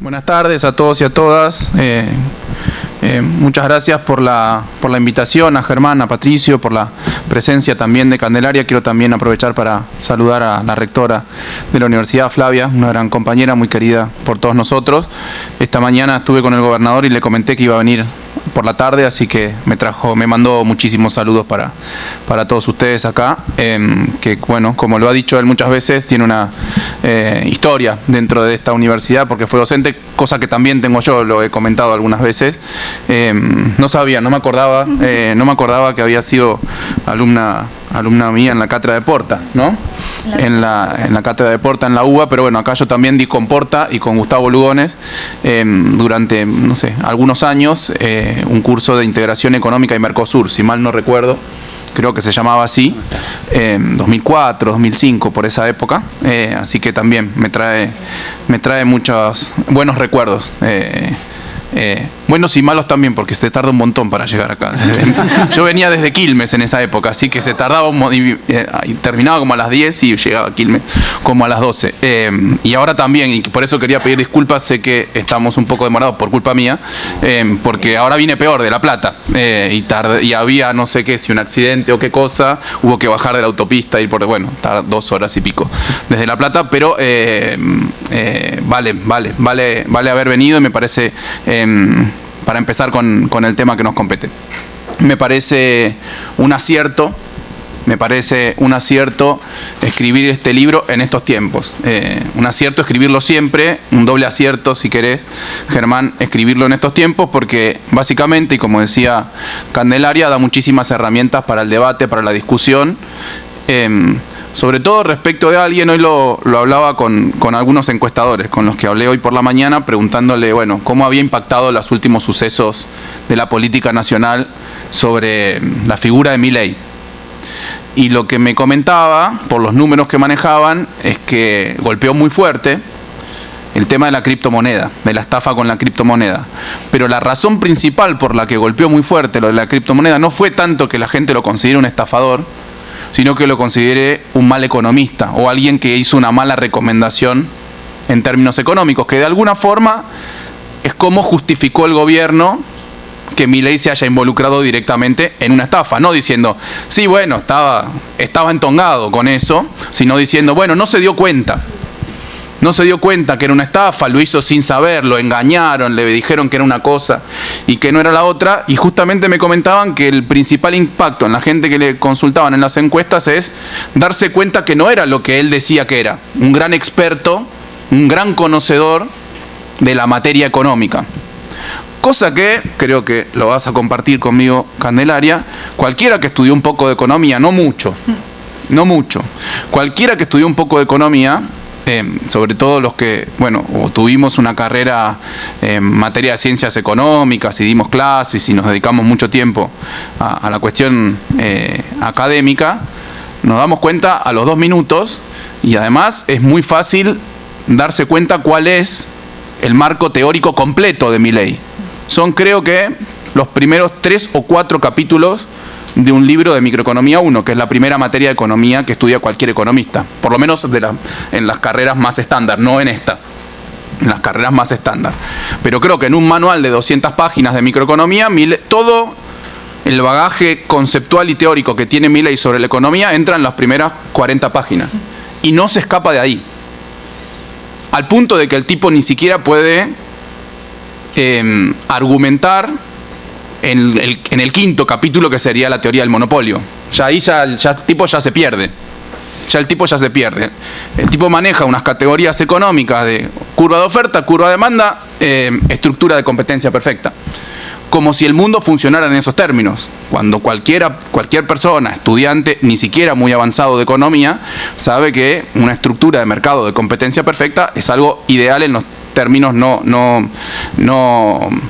Buenas tardes a todos y a todas. Muchas gracias por la invitación, a Germán, a Patricio, por la presencia también de Candelaria. Quiero también aprovechar para saludar a la rectora de la Universidad, Flavia, una gran compañera, muy querida por todos nosotros. Esta mañana estuve con el gobernador y le comenté que iba a venir por la tarde, así que me mandó muchísimos saludos para todos ustedes acá, que bueno, como lo ha dicho él muchas veces, tiene una historia dentro de esta universidad porque fue docente, cosa que también tengo yo, lo he comentado algunas veces. No sabía, no me acordaba que había sido alumna mía en la cátedra de Porta, ¿no? En la cátedra de Porta en la UBA, pero bueno, acá yo también di con Porta y con Gustavo Lugones durante, no sé, algunos años, un curso de integración económica y Mercosur, si mal no recuerdo, creo que se llamaba así, 2004, 2005, por esa época, así que también me trae muchos buenos recuerdos. Buenos y malos también, porque se tarda un montón para llegar acá. Yo venía desde Quilmes en esa época, así que se tardaba y terminaba como a las 10 y llegaba a Quilmes como a las 12. Y ahora también, y por eso quería pedir disculpas, sé que estamos un poco demorados por culpa mía, porque ahora vine peor de La Plata, y había no sé qué, si un accidente o qué cosa, hubo que bajar de la autopista, ir por, bueno, estar 2 horas y pico desde La Plata, pero vale haber venido y me parece... para empezar con el tema que nos compete. Me parece un acierto escribir este libro en estos tiempos. Un acierto escribirlo siempre, un doble acierto, si querés, Germán, escribirlo en estos tiempos, porque básicamente, y como decía Candelaria, da muchísimas herramientas para el debate, para la discusión. Sobre todo respecto de alguien, hoy lo hablaba con algunos encuestadores con los que hablé hoy por la mañana, preguntándole, bueno, cómo había impactado los últimos sucesos de la política nacional sobre la figura de Milei. Y lo que me comentaba, por los números que manejaban, es que golpeó muy fuerte el tema de la criptomoneda, de la estafa con la criptomoneda. Pero la razón principal por la que golpeó muy fuerte lo de la criptomoneda no fue tanto que la gente lo considere un estafador, sino que lo considere un mal economista o alguien que hizo una mala recomendación en términos económicos, que de alguna forma es como justificó el gobierno que Milei se haya involucrado directamente en una estafa, no diciendo, sí, bueno, estaba entongado con eso, sino diciendo, bueno, no se dio cuenta que era una estafa, lo hizo sin saber, lo engañaron, le dijeron que era una cosa y que no era la otra, y justamente me comentaban que el principal impacto en la gente que le consultaban en las encuestas es darse cuenta que no era lo que él decía que era, un gran experto, un gran conocedor de la materia económica. Cosa que, creo que lo vas a compartir conmigo, Candelaria, cualquiera que estudió un poco de economía, no mucho, cualquiera que estudió un poco de economía, sobre todo los que, bueno, o tuvimos una carrera en materia de ciencias económicas y dimos clases y nos dedicamos mucho tiempo a la cuestión académica, nos damos cuenta a los 2 minutos, y además es muy fácil darse cuenta cuál es el marco teórico completo de Milei. Son, creo que, los primeros 3 o 4 capítulos de un libro de Microeconomía 1, que es la primera materia de economía que estudia cualquier economista, por lo menos en las carreras más estándar, no en esta, en las carreras más estándar. Pero creo que en un manual de 200 páginas de microeconomía, todo el bagaje conceptual y teórico que tiene Milei sobre la economía entra en las primeras 40 páginas y no se escapa de ahí, al punto de que el tipo ni siquiera puede argumentar en el 5.º capítulo, que sería la teoría del monopolio. Ya ahí el tipo ya se pierde. El tipo maneja unas categorías económicas de curva de oferta, curva de demanda, estructura de competencia perfecta. Como si el mundo funcionara en esos términos. Cuando cualquier persona, estudiante, ni siquiera muy avanzado de economía, sabe que una estructura de mercado de competencia perfecta es algo ideal en los términos no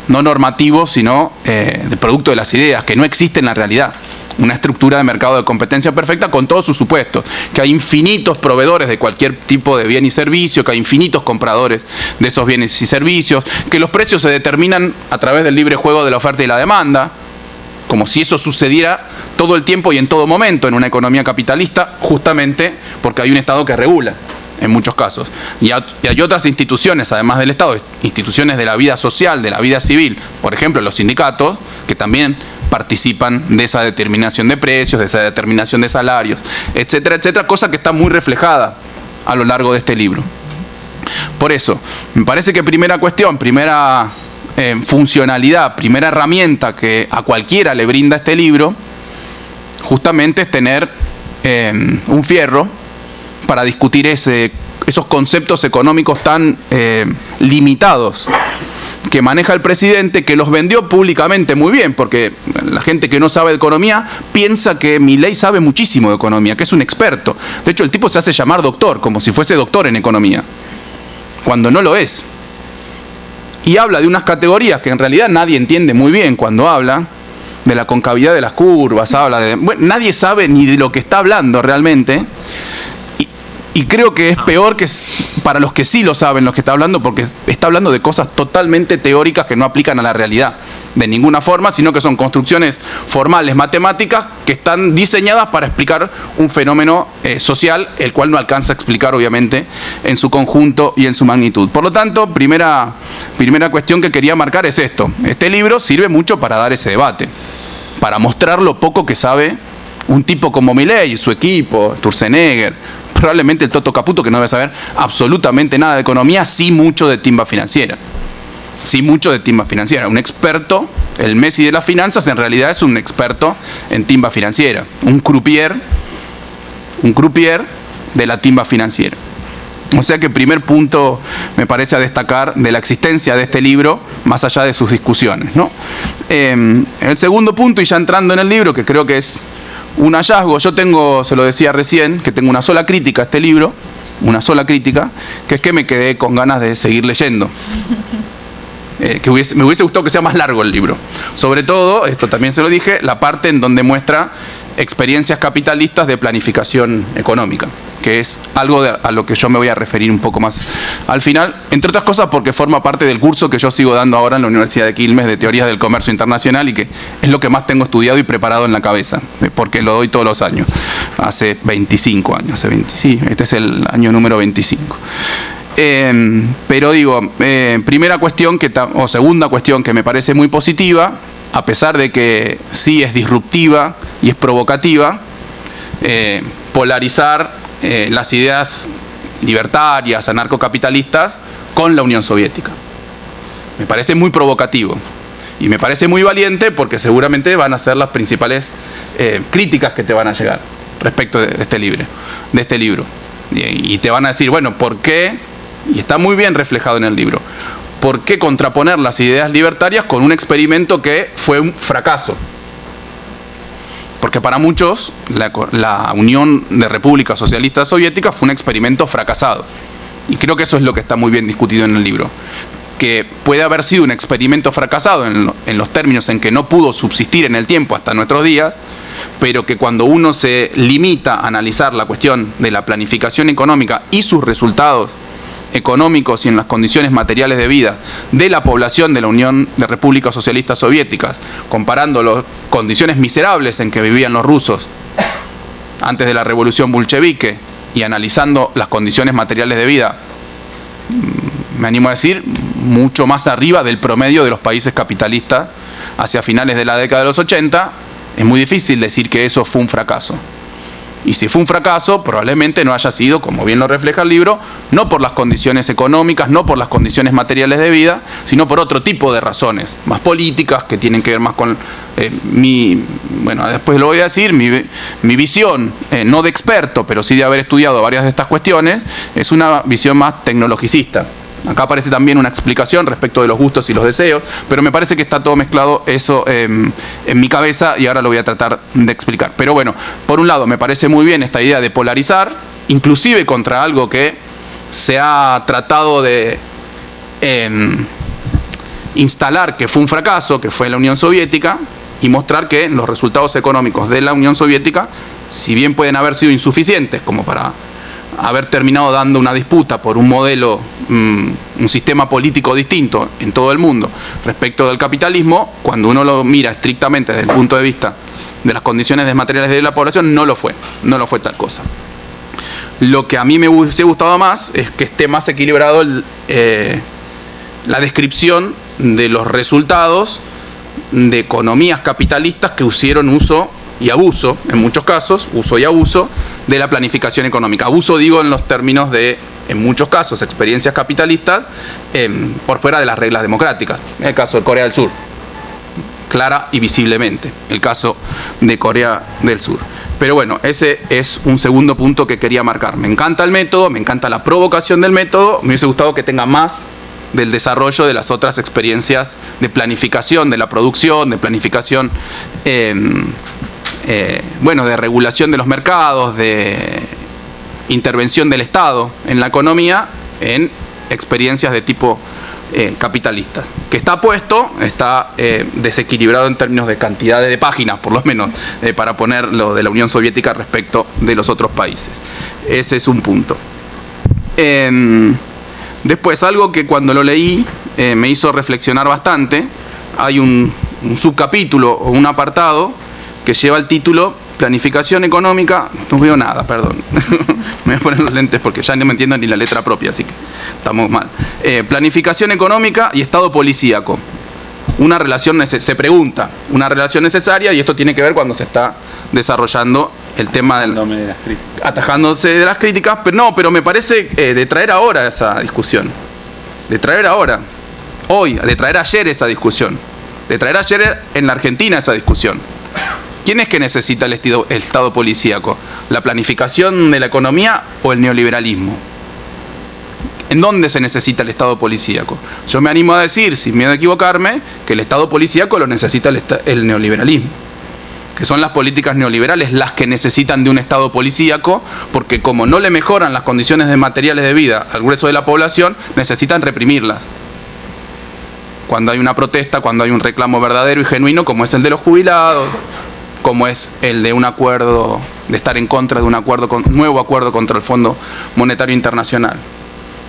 normativos, sino de producto de las ideas, que no existe en la realidad. Una estructura de mercado de competencia perfecta con todos sus supuestos, que hay infinitos proveedores de cualquier tipo de bien y servicio, que hay infinitos compradores de esos bienes y servicios, que los precios se determinan a través del libre juego de la oferta y la demanda, como si eso sucediera todo el tiempo y en todo momento en una economía capitalista, justamente porque hay un Estado que regula en muchos casos. Y hay otras instituciones, además del Estado, instituciones de la vida social, de la vida civil, por ejemplo, los sindicatos, que también participan de esa determinación de precios, de esa determinación de salarios, etcétera, etcétera, cosa que está muy reflejada a lo largo de este libro. Por eso, me parece que primera cuestión, primera funcionalidad, primera herramienta que a cualquiera le brinda este libro, justamente es tener un fierro para discutir esos conceptos económicos tan limitados que maneja el presidente, que los vendió públicamente muy bien, porque la gente que no sabe de economía piensa que Milei sabe muchísimo de economía, que es un experto. De hecho, el tipo se hace llamar doctor, como si fuese doctor en economía, cuando no lo es. Y habla de unas categorías que en realidad nadie entiende muy bien cuando habla, de la concavidad de las curvas, habla de... Bueno, nadie sabe ni de lo que está hablando realmente. Y creo que es peor que para los que sí lo saben lo que está hablando, porque está hablando de cosas totalmente teóricas que no aplican a la realidad de ninguna forma, sino que son construcciones formales, matemáticas, que están diseñadas para explicar un fenómeno social, el cual no alcanza a explicar, obviamente, en su conjunto y en su magnitud. Por lo tanto, primera cuestión que quería marcar es esto. Este libro sirve mucho para dar ese debate, para mostrar lo poco que sabe un tipo como Milei y su equipo, Sturzenegger, probablemente el Toto Caputo, que no debe saber absolutamente nada de economía, sí mucho de timba financiera. Sí mucho de timba financiera. Un experto, el Messi de las finanzas, en realidad es un experto en timba financiera. Un croupier de la timba financiera. O sea que primer punto me parece a destacar de la existencia de este libro, más allá de sus discusiones, ¿no? El segundo punto, y ya entrando en el libro, que creo que es un hallazgo, yo tengo, se lo decía recién, que tengo una sola crítica a este libro, una sola crítica, que es que me quedé con ganas de seguir leyendo. Me hubiese gustado que sea más largo el libro. Sobre todo, esto también se lo dije, la parte en donde muestra experiencias capitalistas de planificación económica, que es algo a lo que yo me voy a referir un poco más al final, entre otras cosas porque forma parte del curso que yo sigo dando ahora en la Universidad de Quilmes de Teorías del Comercio Internacional y que es lo que más tengo estudiado y preparado en la cabeza, porque lo doy todos los años, hace 25 años, sí, este es el año número 25. Pero digo, primera cuestión o segunda cuestión que me parece muy positiva, a pesar de que sí es disruptiva y es provocativa, polarizar las ideas libertarias, anarcocapitalistas con la Unión Soviética. Me parece muy provocativo y me parece muy valiente porque seguramente van a ser las principales críticas que te van a llegar respecto de este libro. Y te van a decir, bueno, ¿por qué? Y está muy bien reflejado en el libro. ¿Por qué contraponer las ideas libertarias con un experimento que fue un fracaso? Porque para muchos la Unión de Repúblicas Socialistas Soviéticas fue un experimento fracasado. Y creo que eso es lo que está muy bien discutido en el libro. Que puede haber sido un experimento fracasado en los términos en que no pudo subsistir en el tiempo hasta nuestros días, pero que cuando uno se limita a analizar la cuestión de la planificación económica y sus resultados económicos y en las condiciones materiales de vida de la población de la Unión de Repúblicas Socialistas Soviéticas, comparando las condiciones miserables en que vivían los rusos antes de la revolución bolchevique y analizando las condiciones materiales de vida, me animo a decir, mucho más arriba del promedio de los países capitalistas hacia finales de la década de los 80, es muy difícil decir que eso fue un fracaso. Y si fue un fracaso, probablemente no haya sido, como bien lo refleja el libro, no por las condiciones económicas, no por las condiciones materiales de vida, sino por otro tipo de razones, más políticas, que tienen que ver más con bueno, después lo voy a decir, mi visión, no de experto, pero sí de haber estudiado varias de estas cuestiones, es una visión más tecnologicista. Acá aparece también una explicación respecto de los gustos y los deseos, pero me parece que está todo mezclado eso en mi cabeza y ahora lo voy a tratar de explicar. Pero bueno, por un lado me parece muy bien esta idea de polarizar, inclusive contra algo que se ha tratado de instalar que fue un fracaso, que fue la Unión Soviética, y mostrar que los resultados económicos de la Unión Soviética, si bien pueden haber sido insuficientes como para haber terminado dando una disputa por un modelo, un sistema político distinto en todo el mundo respecto del capitalismo, cuando uno lo mira estrictamente desde el punto de vista de las condiciones materiales de la población, no lo fue tal cosa. Lo que a mí me hubiese gustado más es que esté más equilibrado la descripción de los resultados de economías capitalistas que hicieron uso y abuso, en muchos casos, uso y abuso, de la planificación económica. Abuso digo en los términos de, en muchos casos, experiencias capitalistas por fuera de las reglas democráticas. En el caso de Corea del Sur, clara y visiblemente, el caso de Corea del Sur. Pero bueno, ese es un segundo punto que quería marcar. Me encanta el método, me encanta la provocación del método, me hubiese gustado que tenga más del desarrollo de las otras experiencias de planificación de la producción, de planificación, bueno, de regulación de los mercados, de intervención del Estado en la economía, en experiencias de tipo capitalistas. Que está puesto, está desequilibrado en términos de cantidad de páginas, por lo menos, para poner lo de la Unión Soviética respecto de los otros países. Ese es un punto. Después, algo que cuando lo leí me hizo reflexionar bastante, hay un subcapítulo o un apartado que lleva el título Planificación económica. No veo nada, perdón. Me voy a poner los lentes porque ya no me entiendo ni la letra propia, así que estamos mal. Planificación económica y Estado policíaco. Una relación, se pregunta, una relación necesaria, y esto tiene que ver cuando se está desarrollando el tema del... Atajándose de las críticas, pero no, pero me parece de traer ahora esa discusión. De traer ahora, hoy, de traer ayer esa discusión. De traer ayer en la Argentina esa discusión. ¿Quién es que necesita el Estado policíaco? ¿La planificación de la economía o el neoliberalismo? ¿En dónde se necesita el Estado policíaco? Yo me animo a decir, sin miedo a equivocarme, que el Estado policíaco lo necesita el neoliberalismo. Que son las políticas neoliberales las que necesitan de un Estado policíaco, porque como no le mejoran las condiciones de materiales de vida al grueso de la población, necesitan reprimirlas. Cuando hay una protesta, cuando hay un reclamo verdadero y genuino, como es el de los jubilados, como es el de un acuerdo, de estar en contra de un nuevo acuerdo contra el Fondo Monetario Internacional.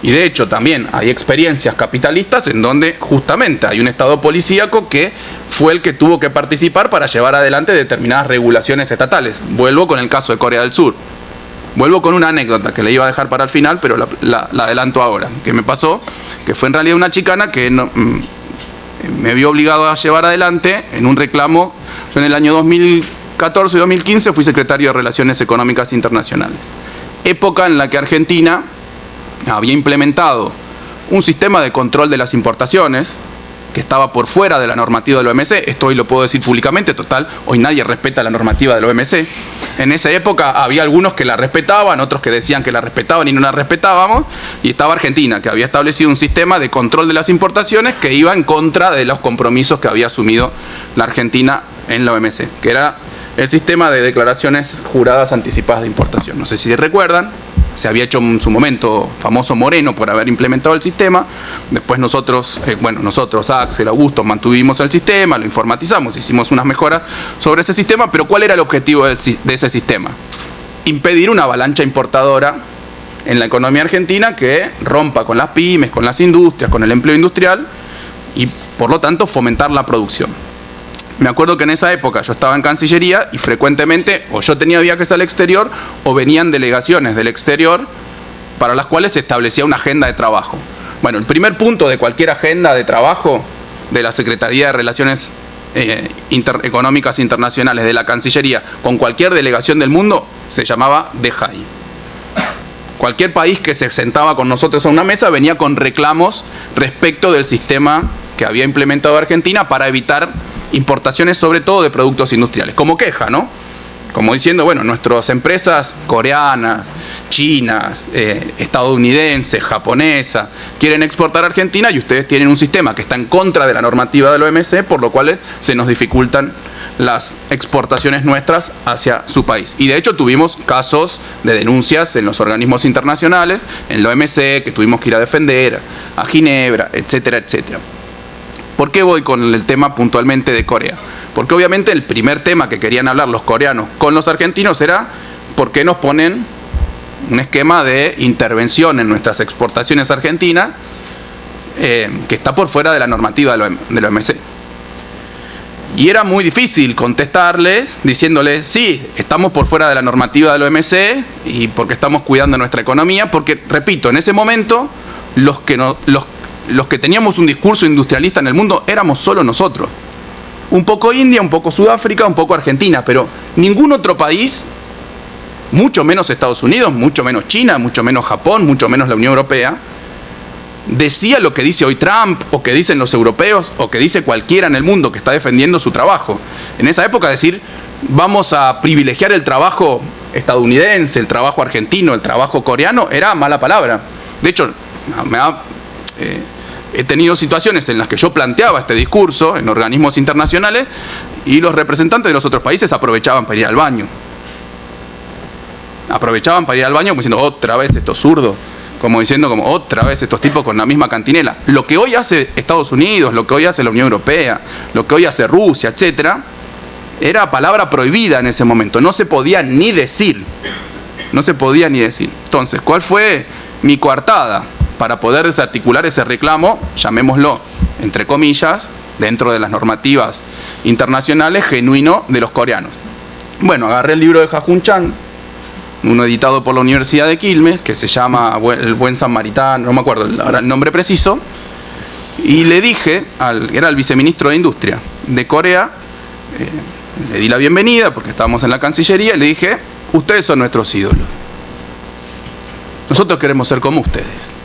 Y de hecho también hay experiencias capitalistas en donde justamente hay un Estado policíaco que fue el que tuvo que participar para llevar adelante determinadas regulaciones estatales. Vuelvo con el caso de Corea del Sur. Vuelvo con una anécdota que le iba a dejar para el final, pero la adelanto ahora. Que me pasó, que fue en realidad una chicana que me vio obligado a llevar adelante en un reclamo. Yo en el año 2014 y 2015 fui secretario de Relaciones Económicas Internacionales. Época en la que Argentina había implementado un sistema de control de las importaciones que estaba por fuera de la normativa del OMC. Esto hoy lo puedo decir públicamente, total, hoy nadie respeta la normativa del OMC. En esa época había algunos que la respetaban, otros que decían que la respetaban y no la respetábamos, y estaba Argentina, que había establecido un sistema de control de las importaciones que iba en contra de los compromisos que había asumido la Argentina en la OMC, que era el sistema de declaraciones juradas anticipadas de importación. No sé si recuerdan, se había hecho en su momento famoso Moreno por haber implementado el sistema. Después nosotros, Axel, Augusto, mantuvimos el sistema, lo informatizamos, hicimos unas mejoras sobre ese sistema, pero ¿cuál era el objetivo de ese sistema? Impedir una avalancha importadora en la economía argentina que rompa con las pymes, con las industrias, con el empleo industrial y por lo tanto fomentar la producción. Me acuerdo que en esa época yo estaba en Cancillería y frecuentemente o yo tenía viajes al exterior o venían delegaciones del exterior para las cuales se establecía una agenda de trabajo. Bueno, el primer punto de cualquier agenda de trabajo de la Secretaría de Relaciones Económicas Internacionales de la Cancillería con cualquier delegación del mundo se llamaba DEJAI. Cualquier país que se sentaba con nosotros a una mesa venía con reclamos respecto del sistema que había implementado Argentina para evitar importaciones sobre todo de productos industriales, como queja, ¿no? Como diciendo, bueno, nuestras empresas coreanas, chinas, estadounidenses, japonesas, quieren exportar a Argentina y ustedes tienen un sistema que está en contra de la normativa del OMC, por lo cual se nos dificultan las exportaciones nuestras hacia su país. Y de hecho tuvimos casos de denuncias en los organismos internacionales, en la OMC, que tuvimos que ir a defender, a Ginebra, etcétera, etcétera. ¿Por qué voy con el tema puntualmente de Corea? Porque obviamente el primer tema que querían hablar los coreanos con los argentinos era ¿por qué nos ponen un esquema de intervención en nuestras exportaciones argentinas que está por fuera de la normativa de la OMC? Y era muy difícil contestarles diciéndoles, sí, estamos por fuera de la normativa del OMC y porque estamos cuidando nuestra economía, porque, repito, en ese momento los que teníamos un discurso industrialista en el mundo éramos solo nosotros. Un poco India, un poco Sudáfrica, un poco Argentina, pero ningún otro país, mucho menos Estados Unidos, mucho menos China, mucho menos Japón, mucho menos la Unión Europea, decía lo que dice hoy Trump, o que dicen los europeos, o que dice cualquiera en el mundo que está defendiendo su trabajo. En esa época decir, vamos a privilegiar el trabajo estadounidense, el trabajo argentino, el trabajo coreano, era mala palabra. De hecho, he tenido situaciones en las que yo planteaba este discurso en organismos internacionales y los representantes de los otros países aprovechaban para ir al baño. Aprovechaban para ir al baño como diciendo, otra vez estos zurdos. Como diciendo, como otra vez estos tipos con la misma cantinela. Lo que hoy hace Estados Unidos, lo que hoy hace la Unión Europea, lo que hoy hace Rusia, etcétera, era palabra prohibida en ese momento. No se podía ni decir. No se podía ni decir. Entonces, ¿cuál fue mi coartada para poder desarticular ese reclamo, llamémoslo, entre comillas, dentro de las normativas internacionales, genuino de los coreanos? Bueno, agarré el libro de Ha-Joon Chang, uno editado por la Universidad de Quilmes, que se llama El Buen Samaritano, no me acuerdo ahora el nombre preciso, y le dije, era el viceministro de Industria de Corea, le di la bienvenida porque estábamos en la Cancillería, y le dije, ustedes son nuestros ídolos. Nosotros queremos ser como ustedes.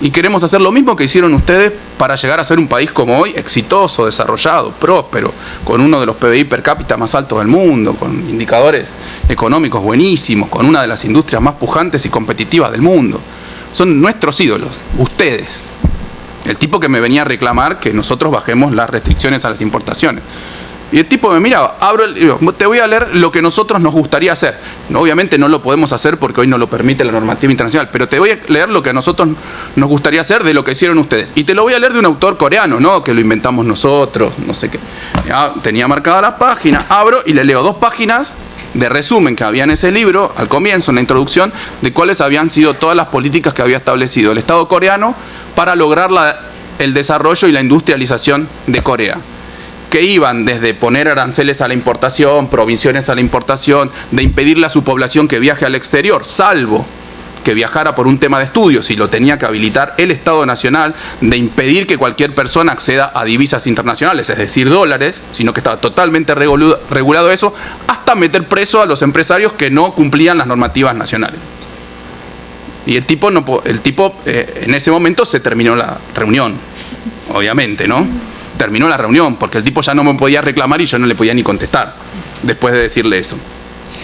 Y queremos hacer lo mismo que hicieron ustedes para llegar a ser un país como hoy, exitoso, desarrollado, próspero, con uno de los PBI per cápita más altos del mundo, con indicadores económicos buenísimos, con una de las industrias más pujantes y competitivas del mundo. Son nuestros ídolos, ustedes. El tipo que me venía a reclamar que nosotros bajemos las restricciones a las importaciones. Y el tipo me miraba, abro el libro, te voy a leer lo que nosotros nos gustaría hacer. No, obviamente no lo podemos hacer porque hoy no lo permite la normativa internacional, pero te voy a leer lo que a nosotros nos gustaría hacer de lo que hicieron ustedes. Y te lo voy a leer de un autor coreano, no que lo inventamos nosotros, no sé qué. Ya tenía marcada la página, abro y le leo 2 páginas de resumen que había en ese libro, al comienzo, en la introducción, de cuáles habían sido todas las políticas que había establecido el Estado coreano para lograr el desarrollo y la industrialización de Corea, que iban desde poner aranceles a la importación, prohibiciones a la importación, de impedirle a su población que viaje al exterior, salvo que viajara por un tema de estudios y lo tenía que habilitar el Estado Nacional, de impedir que cualquier persona acceda a divisas internacionales, es decir, dólares, sino que estaba totalmente regulado eso, hasta meter preso a los empresarios que no cumplían las normativas nacionales. Y el tipo en ese momento se terminó la reunión, obviamente, ¿no? Terminó la reunión, porque el tipo ya no me podía reclamar y yo no le podía ni contestar después de decirle eso.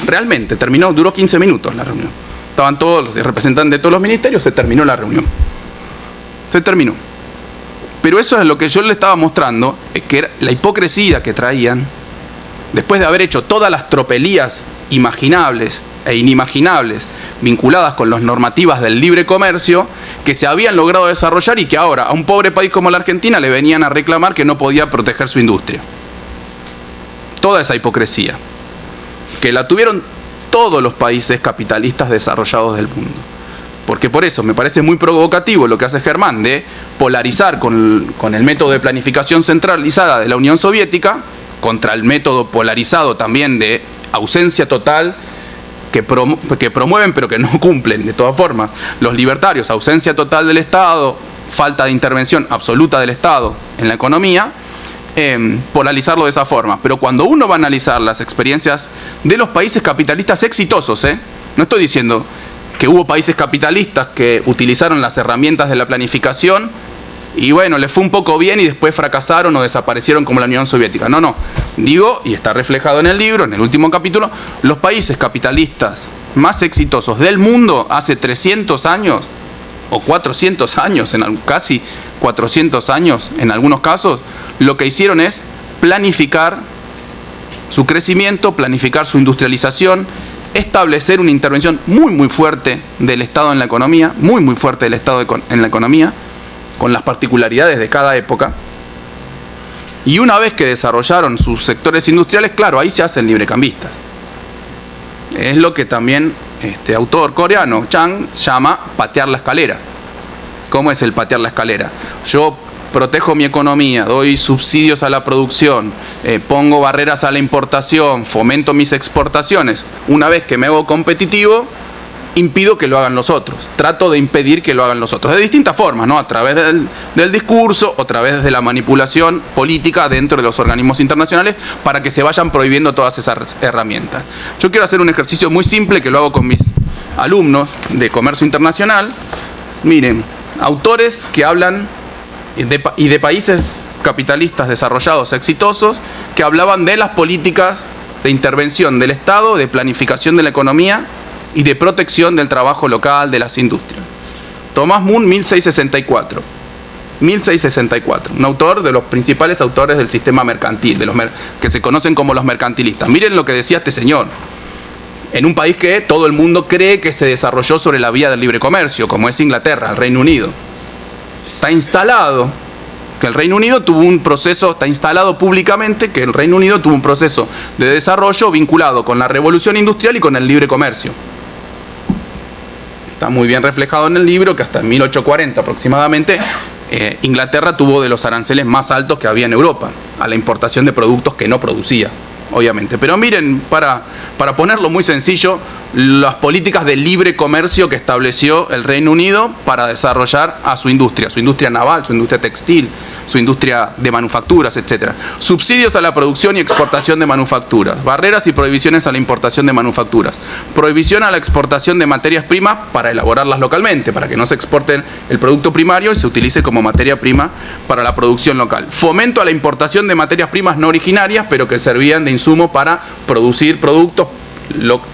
Realmente, duró 15 minutos la reunión. Estaban todos los representantes de todos los ministerios, se terminó la reunión. Se terminó. Pero eso es lo que yo le estaba mostrando, es que era la hipocresía que traían, después de haber hecho todas las tropelías imaginables e inimaginables vinculadas con las normativas del libre comercio que se habían logrado desarrollar y que ahora a un pobre país como la Argentina le venían a reclamar que no podía proteger su industria. Toda esa hipocresía, que la tuvieron todos los países capitalistas desarrollados del mundo. Porque por eso me parece muy provocativo lo que hace Germán de polarizar con el método de planificación centralizada de la Unión Soviética contra el método polarizado también de ausencia total que promueven pero que no cumplen de todas formas los libertarios, ausencia total del Estado, falta de intervención absoluta del Estado en la economía, polarizarlo de esa forma. Pero cuando uno va a analizar las experiencias de los países capitalistas exitosos, no estoy diciendo que hubo países capitalistas que utilizaron las herramientas de la planificación y bueno, les fue un poco bien y después fracasaron o desaparecieron como la Unión Soviética. No. Digo, y está reflejado en el libro, en el último capítulo, los países capitalistas más exitosos del mundo hace 300 años o 400 años, casi 400 años en algunos casos, lo que hicieron es planificar su crecimiento, planificar su industrialización, establecer una intervención muy fuerte del Estado en la economía, muy fuerte del Estado en la economía, con las particularidades de cada época. Y una vez que desarrollaron sus sectores industriales, claro, ahí se hacen librecambistas. Es lo que también este autor coreano, Chang, llama patear la escalera. ¿Cómo es el patear la escalera? Yo protejo mi economía, doy subsidios a la producción, pongo barreras a la importación, fomento mis exportaciones, una vez que me hago competitivo, impido que lo hagan los otros, trato de impedir que lo hagan los otros, de distintas formas, ¿no? A través del discurso, o a través de la manipulación política dentro de los organismos internacionales, para que se vayan prohibiendo todas esas herramientas. Yo quiero hacer un ejercicio muy simple que lo hago con mis alumnos de comercio internacional. Miren, autores que hablan de países capitalistas desarrollados, exitosos, que hablaban de las políticas de intervención del Estado, de planificación de la economía y de protección del trabajo local, de las industrias. Thomas Moon, 1664. 1664, un autor de los principales autores del sistema mercantil, que se conocen como los mercantilistas. Miren lo que decía este señor, en un país que todo el mundo cree que se desarrolló sobre la vía del libre comercio, como es Inglaterra, el Reino Unido. Está instalado que el Reino Unido tuvo un proceso, está instalado públicamente que el Reino Unido tuvo un proceso de desarrollo vinculado con la revolución industrial y con el libre comercio. Está muy bien reflejado en el libro que hasta en 1840 aproximadamente Inglaterra tuvo de los aranceles más altos que había en Europa a la importación de productos que no producía, obviamente. Pero miren, para ponerlo muy sencillo, las políticas de libre comercio que estableció el Reino Unido para desarrollar a su industria naval, su industria textil, su industria de manufacturas, etc. Subsidios a la producción y exportación de manufacturas, barreras y prohibiciones a la importación de manufacturas, prohibición a la exportación de materias primas para elaborarlas localmente, para que no se exporten el producto primario y se utilice como materia prima para la producción local. Fomento a la importación de materias primas no originarias, pero que servían de insumo para producir productos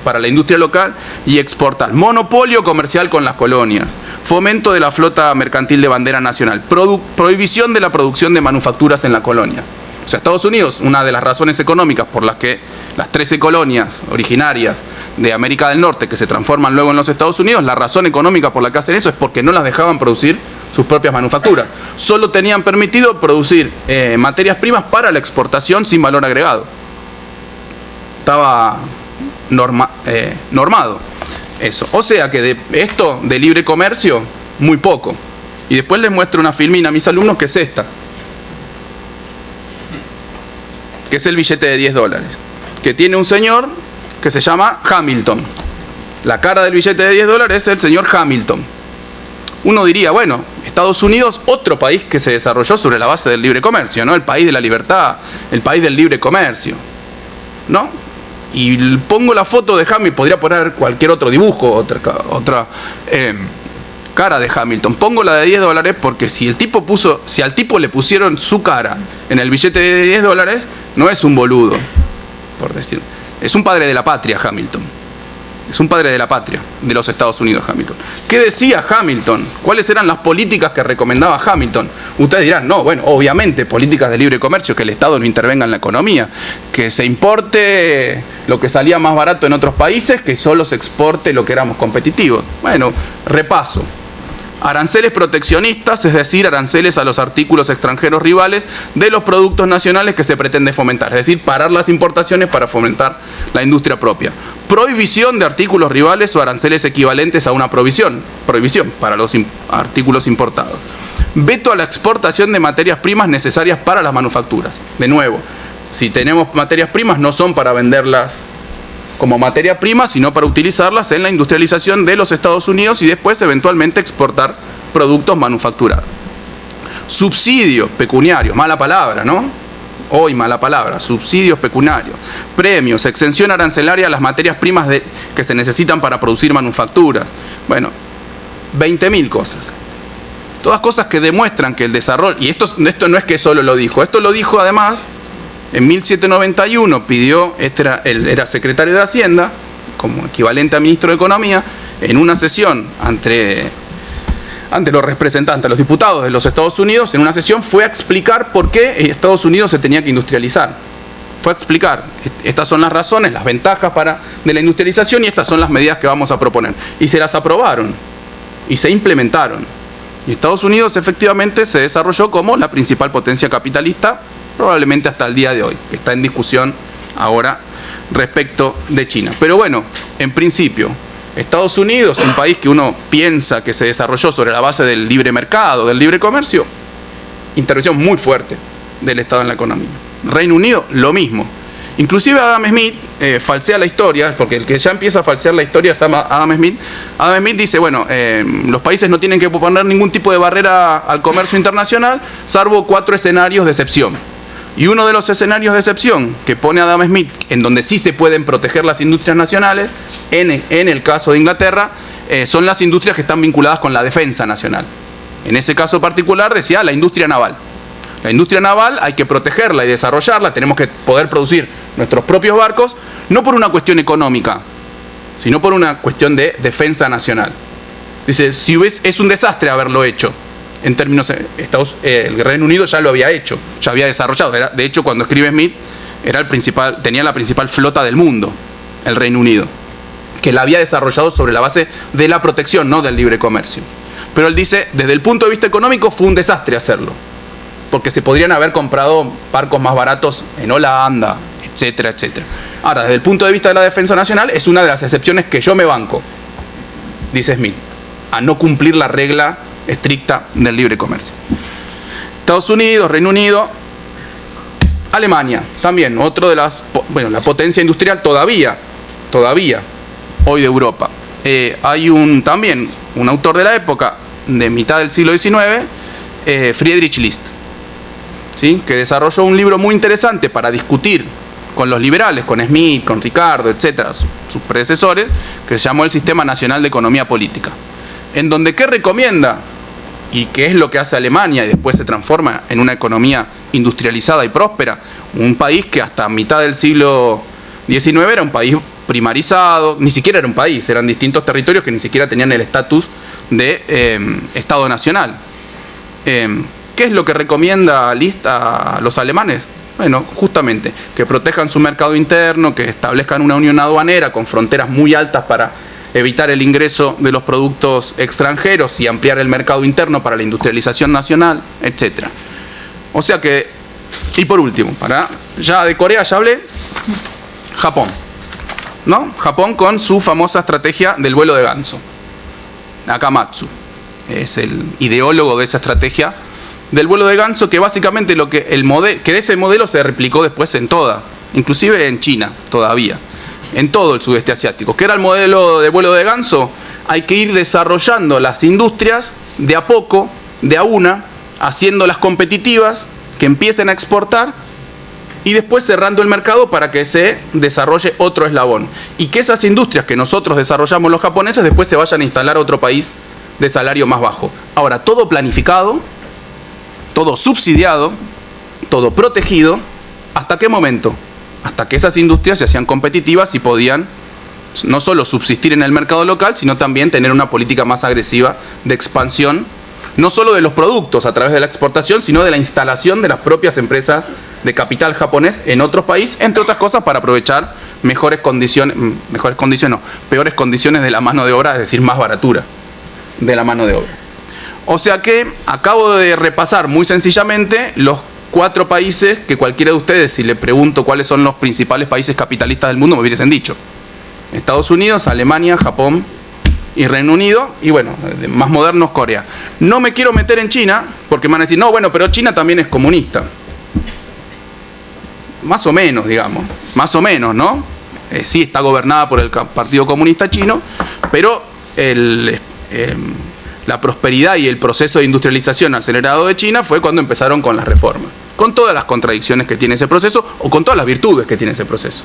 para la industria local y exportar. Monopolio comercial con las colonias. Fomento de la flota mercantil de bandera nacional. Prohibición de la producción de manufacturas en las colonias. O sea, Estados Unidos, una de las razones económicas por las que las 13 colonias originarias de América del Norte, que se transforman luego en los Estados Unidos, la razón económica por la que hacen eso es porque no las dejaban producir sus propias manufacturas. Solo tenían permitido producir materias primas para la exportación sin valor agregado. Estaba normado eso. O sea que de esto de libre comercio, muy poco. Y después les muestro una filmina a mis alumnos que es esta, que es el billete de $10, que tiene un señor que se llama Hamilton. La cara del billete de $10 es el señor Hamilton. Uno diría, bueno, Estados Unidos, otro país que se desarrolló sobre la base del libre comercio, ¿no? El país de la libertad, el país del libre comercio, ¿no? Y pongo la foto de Hamilton, podría poner cualquier otro dibujo, otra cara de Hamilton. Pongo la de $10 porque si al tipo le pusieron su cara en el billete de $10, no es un boludo, por decir. Es un padre de la patria, Hamilton. Es un padre de la patria, de los Estados Unidos, Hamilton. ¿Qué decía Hamilton? ¿Cuáles eran las políticas que recomendaba Hamilton? Ustedes dirán, no, bueno, obviamente, políticas de libre comercio, que el Estado no intervenga en la economía, que se importe lo que salía más barato en otros países, que solo se exporte lo que éramos competitivos. Bueno, repaso. Aranceles proteccionistas, es decir, aranceles a los artículos extranjeros rivales de los productos nacionales que se pretende fomentar, es decir, parar las importaciones para fomentar la industria propia. Prohibición de artículos rivales o aranceles equivalentes a una prohibición para los artículos importados. Veto a la exportación de materias primas necesarias para las manufacturas. De nuevo, si tenemos materias primas no son para venderlas como materia prima, sino para utilizarlas en la industrialización de los Estados Unidos y después eventualmente exportar productos manufacturados. Subsidios pecuniarios, mala palabra, ¿no? Hoy mala palabra, subsidios pecuniarios, premios, exención arancelaria a las materias primas que se necesitan para producir manufacturas. Bueno, 20.000 cosas. Todas cosas que demuestran que el desarrollo, y esto no es que solo lo dijo, esto lo dijo además. En 1791 pidió, él era secretario de Hacienda, como equivalente a ministro de Economía, en una sesión ante los representantes, los diputados de los Estados Unidos, en una sesión fue a explicar por qué Estados Unidos se tenía que industrializar. Fue a explicar, estas son las razones, las ventajas de la industrialización y estas son las medidas que vamos a proponer. Y se las aprobaron y se implementaron. Y Estados Unidos efectivamente se desarrolló como la principal potencia capitalista, probablemente hasta el día de hoy, que está en discusión ahora respecto de China. Pero bueno, en principio, Estados Unidos, un país que uno piensa que se desarrolló sobre la base del libre mercado, del libre comercio, intervención muy fuerte del Estado en la economía. Reino Unido, lo mismo. Inclusive Adam Smith falsea la historia, porque el que ya empieza a falsear la historia es Adam Smith. Adam Smith dice, bueno, los países no tienen que poner ningún tipo de barrera al comercio internacional, salvo 4 escenarios de excepción. Y uno de los escenarios de excepción que pone Adam Smith, en donde sí se pueden proteger las industrias nacionales, en el caso de Inglaterra, son las industrias que están vinculadas con la defensa nacional. En ese caso particular decía la industria naval. La industria naval hay que protegerla y desarrollarla, tenemos que poder producir nuestros propios barcos, no por una cuestión económica, sino por una cuestión de defensa nacional. Dice, si es un desastre haberlo hecho. En términos, el Reino Unido ya lo había hecho, ya había desarrollado. De hecho, cuando escribe Smith, tenía la principal flota del mundo, el Reino Unido, que la había desarrollado sobre la base de la protección, no del libre comercio. Pero él dice, desde el punto de vista económico, fue un desastre hacerlo, porque se podrían haber comprado barcos más baratos en Holanda, etcétera, etcétera. Ahora, desde el punto de vista de la defensa nacional, es una de las excepciones que yo me banco, dice Smith, a no cumplir la regla estricta del libre comercio. Estados Unidos, Reino Unido, Alemania, también otro de las, bueno, la potencia industrial todavía, hoy de Europa. Hay también un autor de la época, de mitad del siglo XIX, Friedrich List, ¿sí? Que desarrolló un libro muy interesante para discutir con los liberales, con Smith, con Ricardo, etcétera, sus predecesores, que se llamó el Sistema Nacional de Economía Política, en donde ¿qué recomienda? Y qué es lo que hace Alemania y después se transforma en una economía industrializada y próspera, un país que hasta mitad del siglo XIX era un país primarizado, ni siquiera era un país, eran distintos territorios que ni siquiera tenían el estatus de Estado nacional. ¿Qué es lo que recomienda List a los alemanes? Bueno, justamente, que protejan su mercado interno, que establezcan una unión aduanera con fronteras muy altas para evitar el ingreso de los productos extranjeros y ampliar el mercado interno para la industrialización nacional, etc. O sea que, y por último, ya de Corea ya hablé, Japón, ¿no? Japón con su famosa estrategia del vuelo de ganso. Nakamatsu es el ideólogo de esa estrategia del vuelo de ganso, que básicamente que de ese modelo se replicó después en toda, inclusive en China todavía, en todo el sudeste asiático. ¿Qué era el modelo de vuelo de ganso? Hay que ir desarrollando las industrias de a poco, de a una, haciéndolas competitivas, que empiecen a exportar y después cerrando el mercado para que se desarrolle otro eslabón. Y que esas industrias que nosotros desarrollamos los japoneses después se vayan a instalar a otro país de salario más bajo. Ahora, todo planificado, todo subsidiado, todo protegido. ¿Hasta qué momento? Hasta que esas industrias se hacían competitivas y podían no solo subsistir en el mercado local, sino también tener una política más agresiva de expansión, no solo de los productos a través de la exportación, sino de la instalación de las propias empresas de capital japonés en otros países, entre otras cosas para aprovechar peores condiciones de la mano de obra, es decir, más baratura de la mano de obra. O sea que acabo de repasar muy sencillamente los 4 países que cualquiera de ustedes, si le pregunto cuáles son los principales países capitalistas del mundo, me hubiesen dicho. Estados Unidos, Alemania, Japón y Reino Unido, y bueno, más modernos, Corea. No me quiero meter en China, porque me van a decir, no, bueno, pero China también es comunista. Más o menos, digamos, más o menos, ¿no? Sí está gobernada por el Partido Comunista Chino, pero la prosperidad y el proceso de industrialización acelerado de China fue cuando empezaron con las reformas, con todas las contradicciones que tiene ese proceso o con todas las virtudes que tiene ese proceso.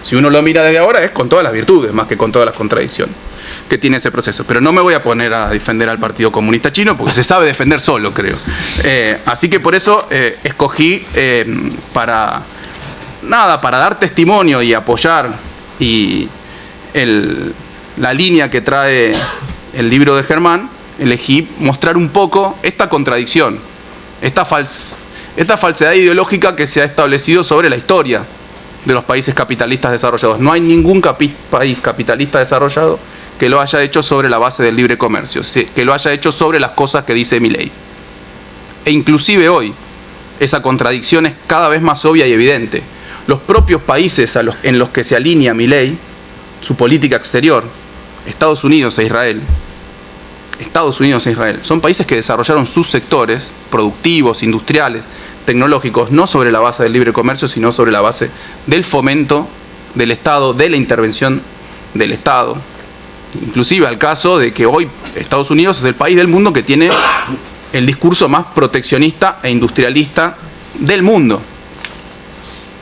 Si uno lo mira desde ahora es con todas las virtudes más que con todas las contradicciones que tiene ese proceso. Pero no me voy a poner a defender al Partido Comunista Chino porque se sabe defender solo, creo. Así que por eso escogí para dar testimonio y apoyar la línea que trae el libro de Germán, elegí mostrar un poco esta contradicción, esta falsedad ideológica que se ha establecido sobre la historia de los países capitalistas desarrollados. No hay ningún país capitalista desarrollado que lo haya hecho sobre la base del libre comercio, que lo haya hecho sobre las cosas que dice Milei. E inclusive hoy, esa contradicción es cada vez más obvia y evidente. Los propios países en los que se alinea Milei, su política exterior, Estados Unidos e Israel, Estados Unidos e Israel, son países que desarrollaron sus sectores productivos, industriales, tecnológicos, no sobre la base del libre comercio, sino sobre la base del fomento del Estado, de la intervención del Estado. Inclusive al caso de que hoy Estados Unidos es el país del mundo que tiene el discurso más proteccionista e industrialista del mundo.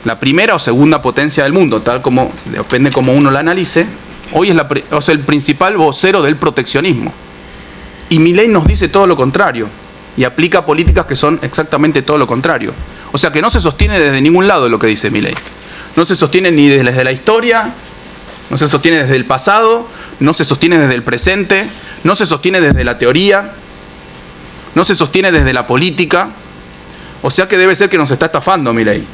La primera o segunda potencia del mundo, tal como, depende cómo uno la analice, hoy es el principal vocero del proteccionismo. Y Milei nos dice todo lo contrario, y aplica políticas que son exactamente todo lo contrario. O sea que no se sostiene desde ningún lado lo que dice Milei. No se sostiene ni desde la historia, no se sostiene desde el pasado, no se sostiene desde el presente, no se sostiene desde la teoría, no se sostiene desde la política. O sea que debe ser que nos está estafando Milei.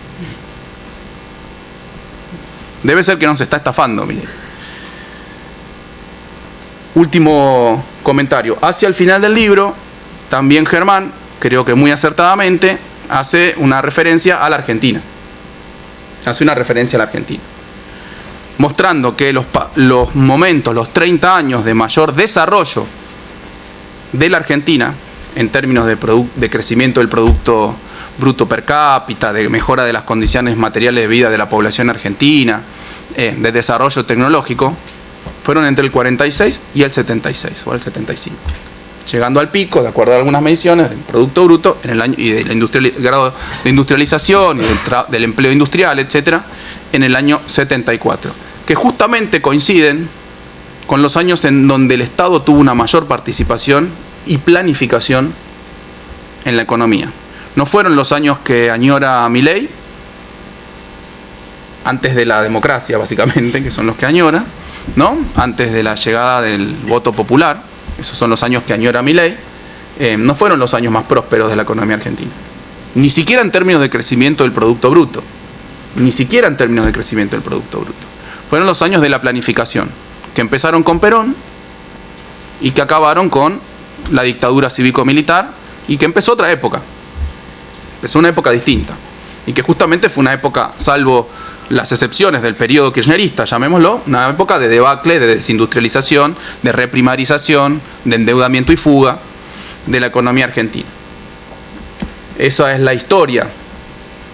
Debe ser que nos está estafando Milei. Último comentario. Hacia el final del libro, también Germán, creo que muy acertadamente, hace una referencia a la Argentina. Hace una referencia a la Argentina. Mostrando que los momentos, los 30 años de mayor desarrollo de la Argentina, en términos de crecimiento del Producto Bruto Per Cápita, de mejora de las condiciones materiales de vida de la población argentina, de desarrollo tecnológico, fueron entre el 46 y el 76, o el 75. Llegando al pico, de acuerdo a algunas mediciones, del Producto Bruto en el año, y del grado de industrialización y del empleo industrial, etcétera, en el año 74, que justamente coinciden con los años en donde el Estado tuvo una mayor participación y planificación en la economía. No fueron los años que añora Milei, antes de la democracia básicamente, que son los que añora, ¿no? Antes de la llegada del voto popular, esos son los años que añora Milei, no fueron los años más prósperos de la economía argentina. Ni siquiera en términos de crecimiento del Producto Bruto. Ni siquiera en términos de crecimiento del Producto Bruto. Fueron los años de la planificación, que empezaron con Perón y que acabaron con la dictadura cívico-militar y que empezó otra época. Empezó una época distinta. Y que justamente fue una época, salvo las excepciones del periodo kirchnerista, llamémoslo, una época de debacle, de desindustrialización, de reprimarización, de endeudamiento y fuga de la economía argentina. Esa es la historia.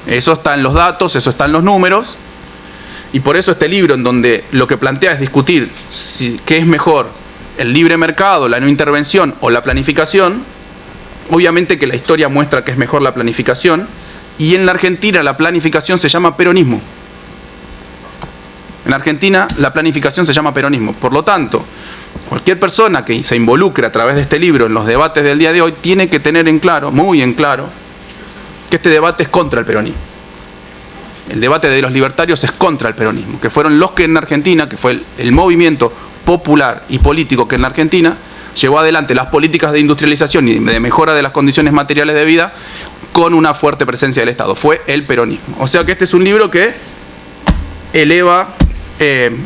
Eso está en los datos, eso está en los números. Y por eso este libro, en donde lo que plantea es discutir qué es mejor, el libre mercado, la no intervención o la planificación, obviamente que la historia muestra que es mejor la planificación, y en la Argentina la planificación se llama peronismo. En Argentina la planificación se llama peronismo. Por lo tanto, cualquier persona que se involucre a través de este libro en los debates del día de hoy tiene que tener en claro, muy en claro, que este debate es contra el peronismo. El debate de los libertarios es contra el peronismo, que fueron los que en Argentina, que fue el movimiento popular y político que en la Argentina llevó adelante las políticas de industrialización y de mejora de las condiciones materiales de vida con una fuerte presencia del Estado. Fue el peronismo. O sea que este es un libro que eleva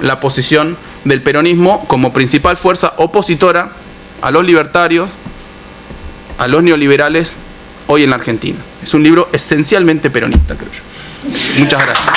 la posición del peronismo como principal fuerza opositora a los libertarios, a los neoliberales hoy en la Argentina. Es un libro esencialmente peronista, creo yo. Muchas gracias.